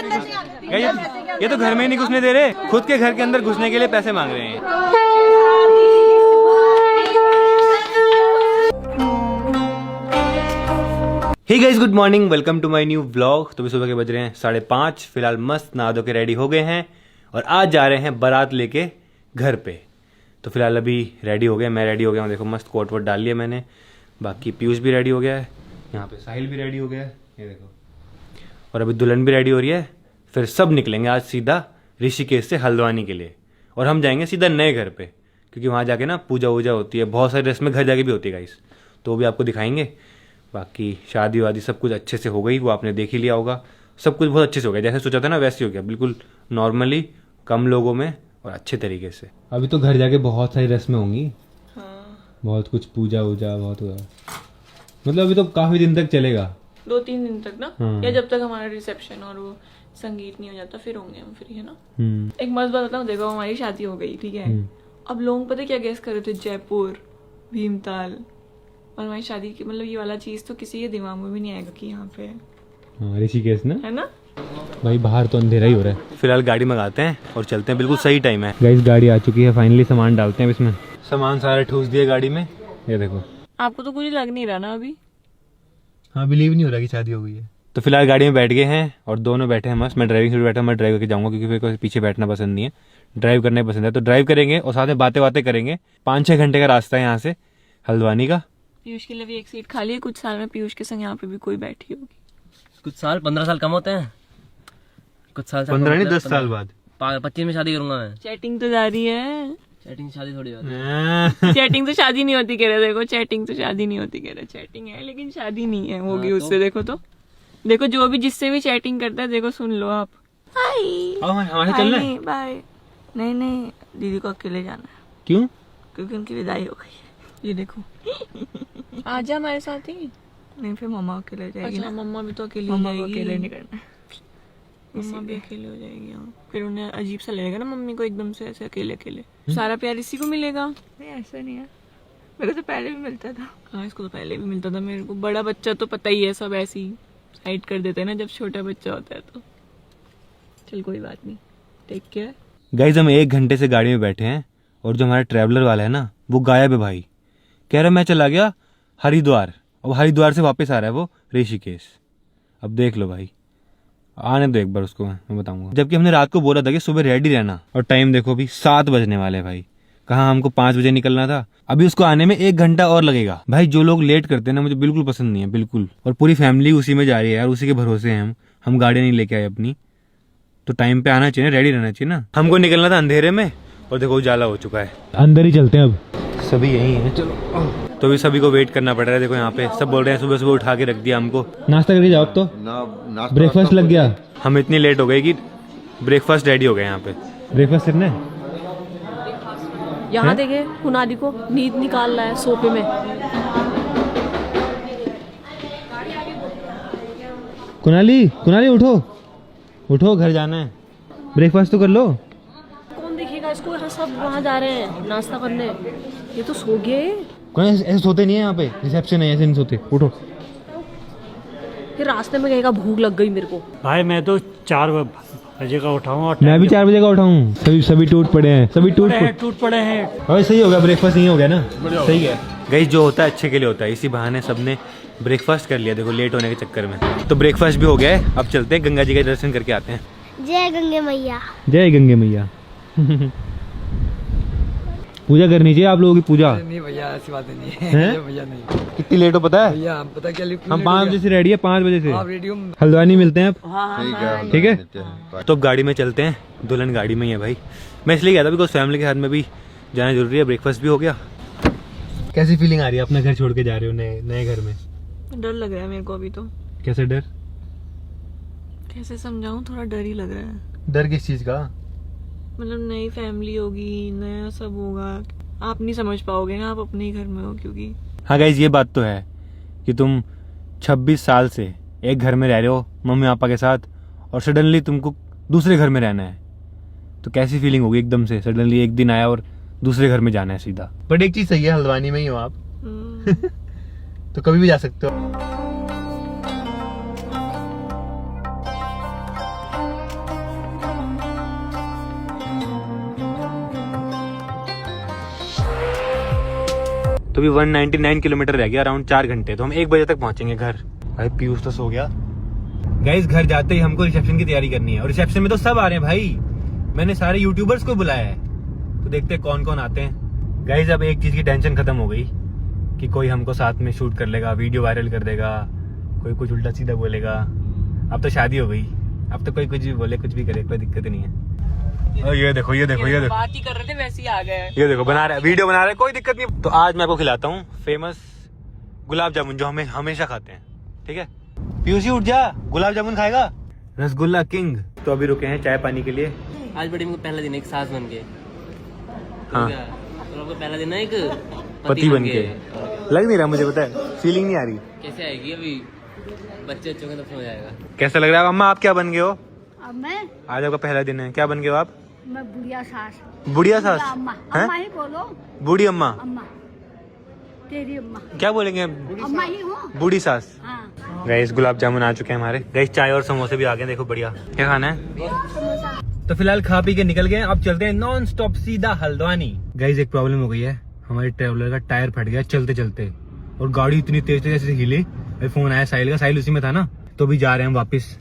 ये तो घर में नहीं घुसने दे रहे, खुद के घर के अंदर घुसने के लिए पैसे मांग रहे हैं। Hey guys, good morning, welcome to my new vlog. तो भी सुबह के बज रहे हैं 5:30। फिलहाल मस्त नहा धो के रेडी हो गए हैं और आज जा रहे हैं बारात लेके घर पे। तो फिलहाल अभी रेडी हो गए, मैं रेडी हो गया हूँ। देखो मस्त कोट वोट डाल लिया मैंने। बाकी पीयूष भी रेडी हो गया है, यहाँ पे साहिल भी रेडी हो गया है, ये देखो। और अभी दुल्हन भी रेडी हो रही है। फिर सब निकलेंगे आज सीधा ऋषिकेश से हल्द्वानी के लिए। और हम जाएंगे सीधा नए घर पे, क्योंकि वहाँ जाके ना पूजा वूजा होती है, बहुत सारी रस्में घर जाके भी होती है गाइस, तो वो भी आपको दिखाएंगे। बाकी शादी वादी सब कुछ अच्छे से हो गई, वो आपने देख ही लिया होगा। सब कुछ बहुत अच्छे से हो गया, जैसे सोचा था ना वैसे ही हो गया, बिल्कुल नॉर्मली, कम लोगों में और अच्छे तरीके से। अभी तो घर जाके बहुत सारी रस्में होंगी। हाँ। बहुत कुछ पूजा वूजा बहुत हुआ, मतलब अभी तो काफी दिन तक चलेगा, 2-3 दिन तक ना। हाँ। या जब तक हमारा रिसेप्शन और वो संगीत नहीं हो जाता फिर होंगे हम फ्री, है ना। एक मस्त बात बताऊं, देखो हमारी शादी हो गई, ठीक है। अब लोग पता क्या गेस कर रहे थे, जयपुर, भीमताल। और हमारी शादी की मतलब ये वाला चीज तो किसी के दिमाग में भी नहीं आएगा कि यहाँ पे ऋषिकेश ना, है ना। भाई बाहर तो अंधेरा ही हो रहा है। फिलहाल गाड़ी मंगाते हैं और चलते हैं, बिल्कुल सही टाइम है। गाइस गाड़ी आ चुकी है फाइनली, सामान डालते हैं इसमें। सामान सारा ठूस दिया गाड़ी में, ये देखो। आपको तो कुछ लग नहीं रहा ना अभी? हाँ, बिलीव नहीं हो रहा कि शादी हो गई है। तो फिलहाल गाड़ी में बैठ गए हैं और दोनों बैठे हैं मस्त। मैं ड्राइविंग सीट बैठा, मैं ड्राइव करके जाऊंगा क्योंकि मेरे को पीछे बैठना पसंद नहीं है, ड्राइव करना ही पसंद है। तो ड्राइव करेंगे और साथ में बातें करेंगे। 5-6 घंटे का रास्ता है यहाँ से हल्द्वानी का। पीयूष के लिए भी एक सीट खाली है। कुछ साल में पीयूष के संग यहाँ पे भी कोई बैठी होगी। कुछ साल 15 साल कम होते हैं, कुछ साल 15 नहीं 10 साल बाद 25 में शादी करूंगा मैं। चैटिंग तो जारी है। चैटिंग शादी थोड़ी होती है। चैटिंग तो शादी नहीं होती कह रहे, देखो चैटिंग तो शादी नहीं होती कह रहे। चैटिंग है लेकिन शादी नहीं है, होगी उससे। देखो तो देखो, जो भी जिससे भी चैटिंग करता है, देखो सुन लो आप। हमारे चलना है। बाय। नहीं, दीदी को अकेले जाना है। क्यों? क्योंकि उनकी विदाई हो गई है। ये देखो। आजा हमारे साथ ही। नहीं, फिर मम्मा अकेले जाएगी। अच्छा, मम्मा भी तो अकेली, मम्मा को अकेले नहीं करना, मम्मा भी अकेले हो जाएगी। फिर उन्हें अजीब सा लगेगा ना मम्मी को एकदम से ऐसे अकेले अकेले। सारा प्यार इसी को मिलेगा। नहीं ऐसा नहीं है, मेरे को तो पहले भी मिलता था। हाँ, इसको तो पहले भी मिलता था। मेरे को बड़ा बच्चा तो पता ही है, सब ऐसे ही साइड कर देते हैं ना जब छोटा बच्चा होता है तो। चल कोई बात नहीं, टेक केयर। गाइस हम 1 घंटे से गाड़ी में बैठे हैं और जो हमारा ट्रैवलर वाला है ना, वो गायब है भाई। कह रहा मैं चला गया हरिद्वार, और हरिद्वार से वापस आ रहा है वो ऋषिकेश। अब देख लो भाई, आने दो एक बार उसको, मैं बताऊंगा। जबकि हमने रात को बोला था कि सुबह रेडी रहना, और टाइम देखो अभी 7 बजने वाले हैं भाई। कहाँ हमको 5 बजे निकलना था, अभी उसको आने में 1 घंटा और लगेगा। भाई जो लोग लेट करते हैं ना, मुझे बिल्कुल पसंद नहीं है, बिल्कुल। और पूरी फैमिली उसी में जा रही है यार, उसी के भरोसे हैं हम गाड़ी नहीं लेके आए अपनी। तो टाइम पे आना चाहिए, रेडी रहना चाहिए ना। हमको निकलना था अंधेरे में और देखो उजाला हो चुका है। अंदर ही चलते हैं अब, सभी यही है। चलो, तो भी सभी को वेट करना पड़ रहा है। देखो यहाँ पे सब बोल रहे हैं सुबह सुबह उठा के रख दिया हमको। नाश्ता करके जाओ, अब तो ब्रेकफास्ट लग गया। हम इतनी लेट हो गए कि ब्रेकफास्ट रेडी हो गया यहाँ पे। ब्रेकफास्ट करना है यहाँ। देखे कुनाली को नींद निकाल रहा है सोफे में। कुनाली उठो, घर जाना है, ब्रेकफास्ट तो कर लो। कौन देखेगा इसको, सब वहाँ जा रहे हैं नाश्ता करने, ये तो सो गए। कौन ऐसे सोते नहीं है यहाँ पे, रिसेप्शन है, ऐसे नहीं सोते। उठो। फिर रास्ते में कहेगा भूख लग गई मेरे को। भाई मैं तो 4 बजे का उठा हूँ। मैं भी 4 बजे का उठा हूँ। सभी टूट पड़े हैं, सभी टूट पड़े हैं। और सही हो गया, ब्रेकफास्ट नहीं हो गया ना, सही है। गाइस जो होता है अच्छे के लिए होता है, इसी बहाने सबने ब्रेकफास्ट कर लिया, देखो लेट होने के चक्कर में। तो ब्रेकफास्ट भी हो गया है, अब चलते हैं गंगा जी का दर्शन करके आते हैं। जय गंगे मैया। जय गंगे मैया। पूजा करनी चाहिए आप लोगों की। पूजा नहीं भैया, ऐसी बात नहीं है भैया। नहीं, कितनी लेट हो पता है भैया, पता क्या, हम 5 बजे से रेडी है, 5 बजे से रेडी हूँ। हल्द्वानी मिलते हैं अब, ठीक है। तो अब गाड़ी में चलते हैं, दुल्हन गाड़ी में ही है भाई। मैं इसलिए गया था बिकॉज फैमिली के साथ में भी जाना जरूरी है। ब्रेकफास्ट भी हो गया। कैसी फीलिंग आ रही है अपना घर छोड़ के जा रहे हो नए घर में? डर लग रहा है मेरे को अभी तो। कैसे डर? कैसे समझाऊं, थोड़ा डर ही लग रहा है। डर किस चीज का? मतलब नई फैमिली होगी, नया सब होगा, आप नहीं समझ पाओगे ना, आप अपने ही घर में हो क्योंकि। हाँ गाइज ये बात तो है कि तुम 26 साल से एक घर में रह रहे हो मम्मी पापा के साथ, और सडनली तुमको दूसरे घर में रहना है, तो कैसी फीलिंग होगी एकदम से। सडनली एक दिन आया और दूसरे घर में जाना है सीधा। बट एक चीज सही है, हल्द्वानी में ही हो आप। तो कभी भी जा सकते हो। तो भी 199 किलोमीटर रह गया, अराउंड 4 घंटे। तो हम 1 बजे तक पहुंचेंगे घर। भाई पीयूष तो सो गया। गाइस घर जाते ही हमको रिसेप्शन की तैयारी करनी है, और रिसेप्शन में तो सब आ रहे हैं भाई। मैंने सारे यूट्यूबर्स को बुलाया है, तो देखते हैं कौन कौन आते हैं। गाइस अब एक चीज की टेंशन खत्म हो गई कि कोई हमको साथ में शूट कर लेगा, वीडियो वायरल कर देगा, कोई कुछ उल्टा सीधा बोलेगा। अब तो शादी हो गई, अब तो कोई कुछ भी बोले, कुछ भी करे, कोई दिक्कत नहीं है। और ये देखो बात ही कर रहे थे वैसे ही आ गए। ये देखो बना रहा है, वीडियो बना रहा है, कोई दिक्कत नहीं। तो आज मैं आपको खिलाता हूँ फेमस गुलाब जामुन, जो हमें हमेशा खाते हैं, ठीक है। पीयूषी उठ जा, गुलाब जामुन खाएगा, रसगुल्ला किंग। तो अभी रुके हैं चाय पानी के लिए। आज बड़ी मुझे पहला दिन एक सास बन के। हाँ। तो आपका पहला दिन है एक पति बन के। लग नहीं रहा मुझे, पता है, फीलिंग नहीं आ रही। कैसे आएगी अभी, बच्चे बच्चों के तब समझ आएगा। कैसा लग रहा है अम्मा, आप क्या बन गए हो? अब मैं आज आपका पहला दिन है, क्या बन गए हो आप? बुढ़िया सास। बुढ़िया सास? अम्मा हैं? अम्मा ही बोलो। बूढ़ी अम्मा? अम्मा तेरी अम्मा। क्या बोलेंगे? अम्मा ही हो। बूढ़ी सास। हाँ। गाइस गुलाब जामुन आ चुके हैं हमारे। गाइस चाय और समोसे भी आ गए, देखो बढ़िया। क्या खाना है? तो फिलहाल खा पी के निकल गए, अब चलते हैं नॉन स्टॉप सीधा हल्द्वानी। गाइस एक प्रॉब्लम हो गई है, हमारे ट्रेवलर का टायर फट गया चलते चलते, और गाड़ी इतनी तेज से हिली। फोन आया साहिल का, साहिल उसी में था ना। तो भी जा रहे हैं हम वापस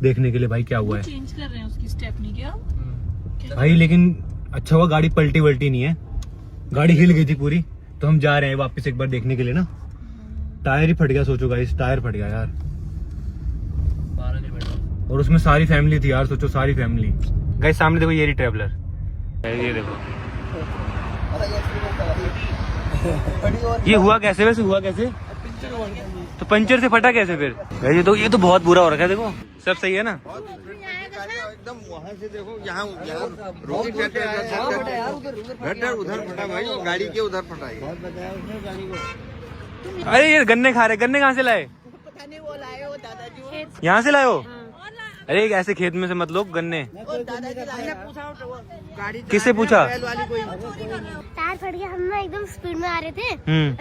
देखने के लिए भाई क्या हुआ है। चेंज कर रहे हैं उसकी स्टेपनी क्या भाई, लेकिन अच्छा हुआ गाड़ी पलटी वल्टी नहीं है, गाड़ी हिल गई थी पूरी। तो हम जा रहे हैं वापस एक बार देखने के लिए ना। टायर ही फट गया, सोचो गाइस, टायर फट गया यार। और उसमें सारी फैमिली थी यार, सोचो सारी फैमिली। गाइस सामने देखो, ये रही ट्रेवलर, ये देखो। ये हुआ कैसे, वैसे हुआ कैसे? तो पंचर से फटा कैसे फिर? गाइस ये तो बहुत बुरा हो रखा है, देखो। सब सही है ना? एकदम वहाँ से देखो, यहाँ उधर फटा भाई, गाड़ी के उधर फटा है। अरे ये गन्ने खा रहे, गन्ने कहाँ से लाए? यहाँ से लाए हो? अरे एक ऐसे खेत में से मत लो गन्ने। किससे पूछा? टायर फट गया, हम ना एकदम स्पीड में आ रहे थे,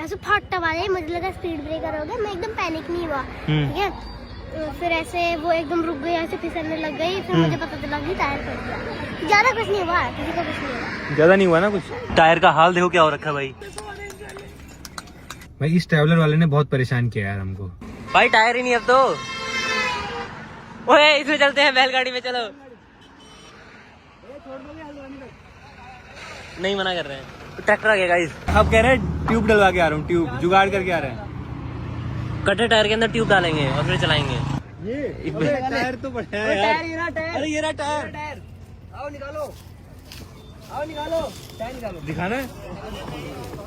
ऐसे फट टवाले, मुझे लगा स्पीड ब्रेकर हो गया, मैं एकदम पैनिक नहीं हुआ, ठीक है। तो फिर ऐसे वो एकदम रुक गई, ऐसे फिसलने लग गई, फिर मुझे पता चला कि टायर फट गया। ज्यादा कुछ नहीं हुआ, किसी को कुछ नहीं हुआ। ज्यादा नहीं हुआ ना कुछ। टायर का हाल देखो क्या हो रखा है भाई। भाई इस ट्रैवलर वाले ने बहुत परेशान किया यार हमको। भाई टायर ही नहीं अब तो। ओए इसमें चलते हैं, बैलगाड़ी में चलो। नहीं मना कर रहे हैं, ट्रैक्टर आ गया गाइस। अब कह रहे हैं ट्यूब डलवा के आ रहा हूँ, ट्यूब जुगाड़ करके आ रहे हैं। कटे टायर के अंदर ट्यूब डालेंगे और फिर चलाएंगे। ये टायर तो बढ़िया है यार। अरे ये रहा टायर। आओ निकालो, टायर निकालो। दिखाना है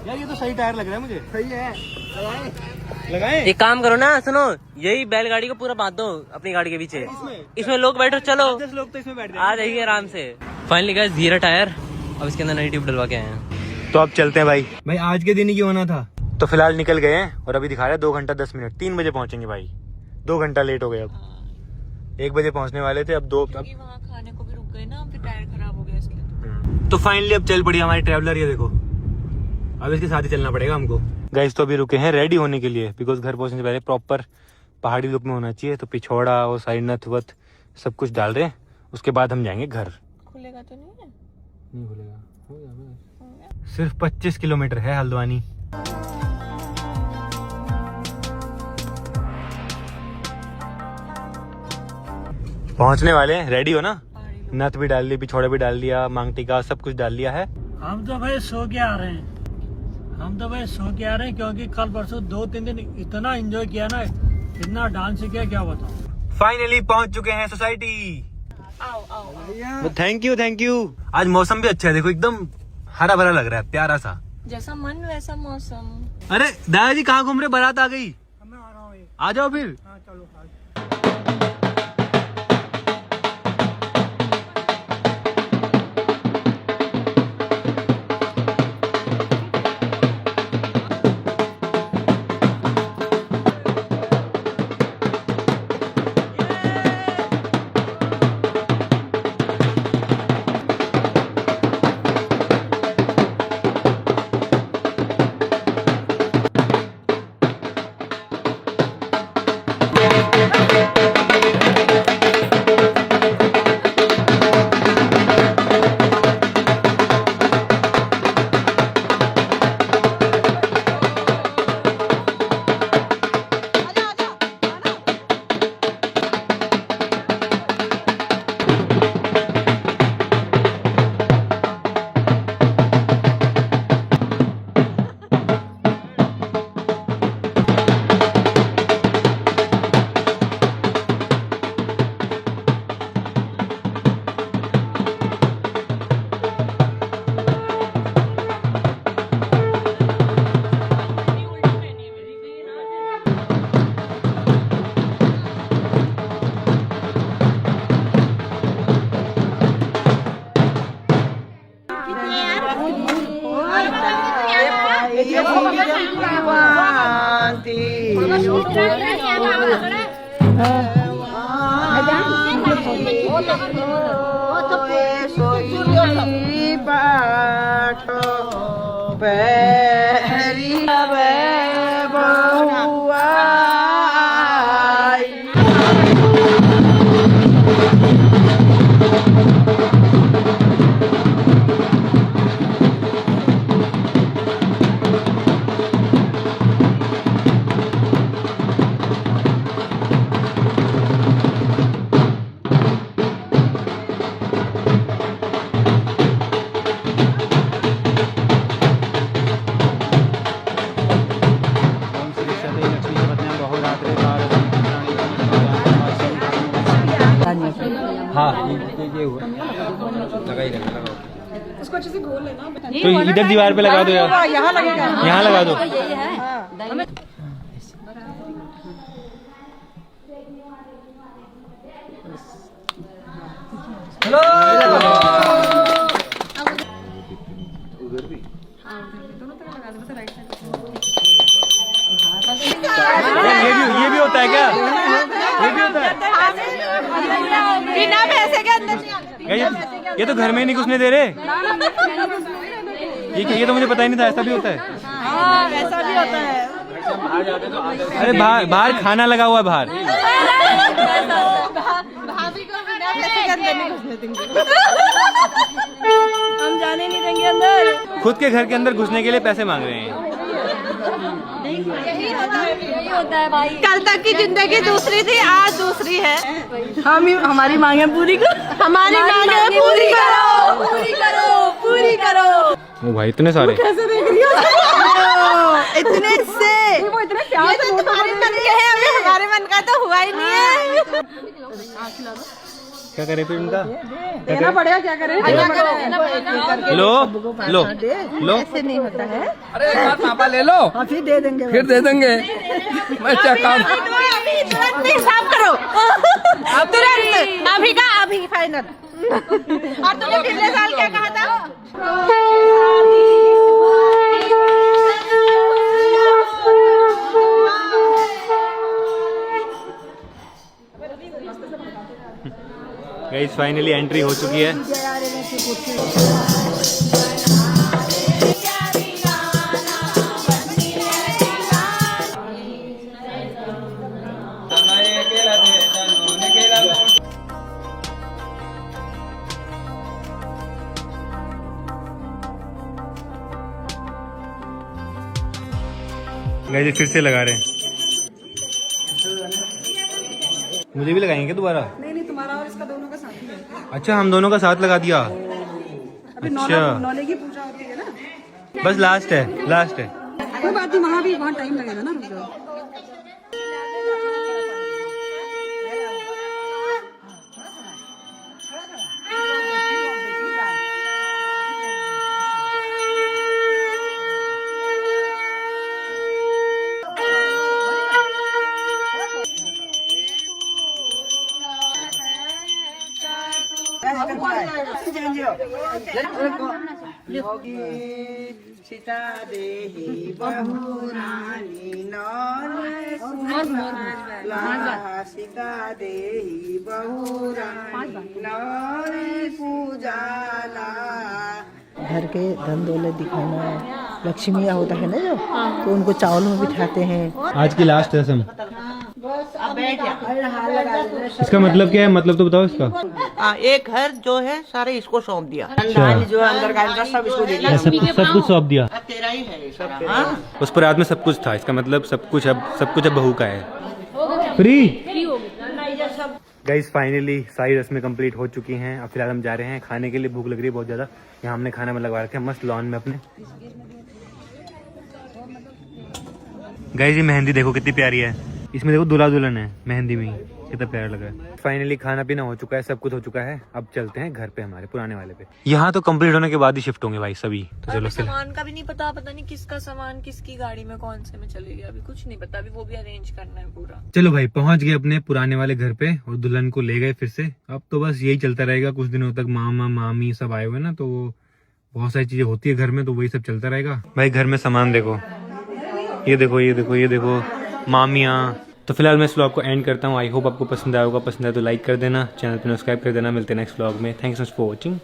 यार, ये तो सही टायर लग रहा है मुझे। सही है, लगाएं? एक काम करो ना, सुनो, यही बैलगाड़ी को पूरा बांध दो अपनी गाड़ी के पीछे, इसमें लोग बैठो, चलो 10 लोग तो इसमें बैठ आ जाइए आराम से। फाइनली गाइस जीरा टायर, अब इसके अंदर नई ट्यूब डलवा के आए हैं। तो अब चलते हैं भाई। भाई आज के दिन ही क्यों होना था। तो फिलहाल निकल गए हैं, और अभी दिखा रहे हैं 2 घंटा 10 मिनट, 3 बजे पहुंचेंगे भाई। 2 घंटा लेट हो गए, अब 1 बजे पहुंचने वाले थे, अब 2। वहाँ खाने को भी रुक गए ना, फिर टायर खराब हो गया इसलिए। तो फाइनली अब चल पड़ी हमारी ट्रैवलर, ये देखो। अब इसके साथ ही चलना पड़ेगा हमको। गाइस तो अभी रुके हैं रेडी होने के लिए, बिकॉज घर पहुंचने से पहले प्रॉपर पहाड़ी लुक में होना चाहिए। तो पिछोड़ा और साइड नथ वथ सब कुछ डाल रहे हैं, उसके बाद हम जाएंगे घर। खुलेगा तो नहीं है? नहीं खुलेगा, सिर्फ 25 किलोमीटर है हल्द्वानी। पहुंचने वाले हैं, रेडी हो ना? नथ भी डाल ली, पिछोड़ा भी डाल दिया, मांग टीका सब कुछ डाल लिया है। हम तो भाई सो के आ रहे हैं, क्योंकि कल परसों 2-3 दिन इतना एंजॉय किया ना, इतना डांस किया, क्या बताऊं। फाइनली पहुंच चुके हैं सोसाइटी। Thank you. आज मौसम भी अच्छा है, देखो एकदम हरा भरा लग रहा है, प्यारा सा। जैसा मन वैसा मौसम। अरे दादाजी कहाँ घूम रहे, बारात आ गई। आ जाओ फिर। हाँ ये हुआ लगा ही रहेगा, लगाओ उसको अच्छे से घोल लेना। तो इधर दीवार पे लगा दो यार, यहाँ लगेगा, यहाँ लगा दो। ये भी होता है क्या? ये भी होता है बिना पैसे के अंदर। ये तो घर में ही नहीं घुसने दे रहे। ये तो मुझे पता ही नहीं था, ऐसा भी होता है। हाँ, ऐसा भी होता है। अरे बाहर खाना लगा हुआ है बाहर। भाभी को बिना पैसे के अंदर नहीं घुसने देंगे। हम जाने नहीं देंगे अंदर। खुद के घर के अंदर घुसने के लिए पैसे मांग रहे हैं। यही होता है भाई। कल तक की जिंदगी दूसरी थी, आज दूसरी है। हमारी मांगे पूरी करो, हमारी मांगे पूरी करो, पूरी करो, पूरी करो। ओ भाई इतने सारे, कैसे देख रही हो? इतने से वो इतने प्यार से तुम्हारे मन के है, अभी हमारे मन का तो हुआ ही नहीं है। क्या करे फिर इनका? देना पड़ेगा, क्या करें? लो लो लो। ऐसे नहीं होता है। अरे एक बार पापा ले लो, फिर दे देंगे, फिर दे देंगे। मैं चेक अभी तुरंत हिसाब करो, अब तुरंत, अभी का अभी फाइनल। और तुमने पिछले साल क्या कहा था? गाइस फाइनली एंट्री हो चुकी है। गाइस फिर से लगा रहे हैं। मुझे भी लगाएंगे दोबारा? नहीं, तुम्हारा और इसका दोनों का साथ ही है। अच्छा, हम दोनों का साथ लगा दिया। अच्छा, नौले की पूजा होती है ना, बस लास्ट है, लास्ट है। कोई बात नहीं, वहाँ भी बहुत टाइम लगेगा ना, रुक जाओ। सीता देही बहुरानी सीता देही बहुरानी पूजाला। घर के धन दौलत दिखाना, लक्ष्मी होता है ना जो, तो उनको चावल में बिठाते हैं। आज की लास्ट रस्म। इसका मतलब क्या है? मतलब तो बताओ इसका। एक घर जो है सारे इसको सौंप दिया, जो अंदर का इनका सब इसको दे दिया, सब कुछ सौंप दिया। तेरा ही है सब। उस पर रात में सब कुछ था, इसका मतलब सब कुछ अब बहू का है। फ्री गाइस फाइनली सारी रस्में कंप्लीट हो चुकी हैं। अब फिलहाल हम जा रहे हैं खाने के लिए, भूख लग रही है बहुत ज्यादा। यहाँ हमने खाना में लगवा रखा है मस्त लॉन में अपने। गाइस ये मेहंदी देखो कितनी प्यारी है, इसमें देखो दूल्हा दुल्हन है मेहंदी में, कितना प्यारा लगा है। फाइनली खाना पीना हो चुका है, सब कुछ हो चुका है। अब चलते हैं घर पे, हमारे पुराने वाले पे। यहाँ तो कंप्लीट होने के बाद ही शिफ्ट होंगे भाई सभी। तो चलो सामान का भी नहीं पता नहीं किसका सामान किसकी गाड़ी में कौन से में चलेगी, अभी कुछ नहीं पता, अभी वो भी अरेंज करना है पूरा। चलो भाई पहुंच गए अपने पुराने वाले घर पे और दुल्हन को ले गए फिर से। अब तो बस यही चलता रहेगा कुछ दिनों तक। मामा मामी सब आए हुए ना, तो वो बहुत सारी चीजें होती है घर में, तो वही सब चलता रहेगा भाई। घर में सामान देखो, ये देखो, ये देखो, ये देखो, मामियाँ। तो फिलहाल मैं इस व्लॉग को एंड करता हूँ। आई होप आपको पसंद आया होगा। पसंद आया तो लाइक कर देना, चैनल पर सब्सक्राइब कर देना। मिलते हैं नेक्स्ट व्लॉग में। Thanks for watching.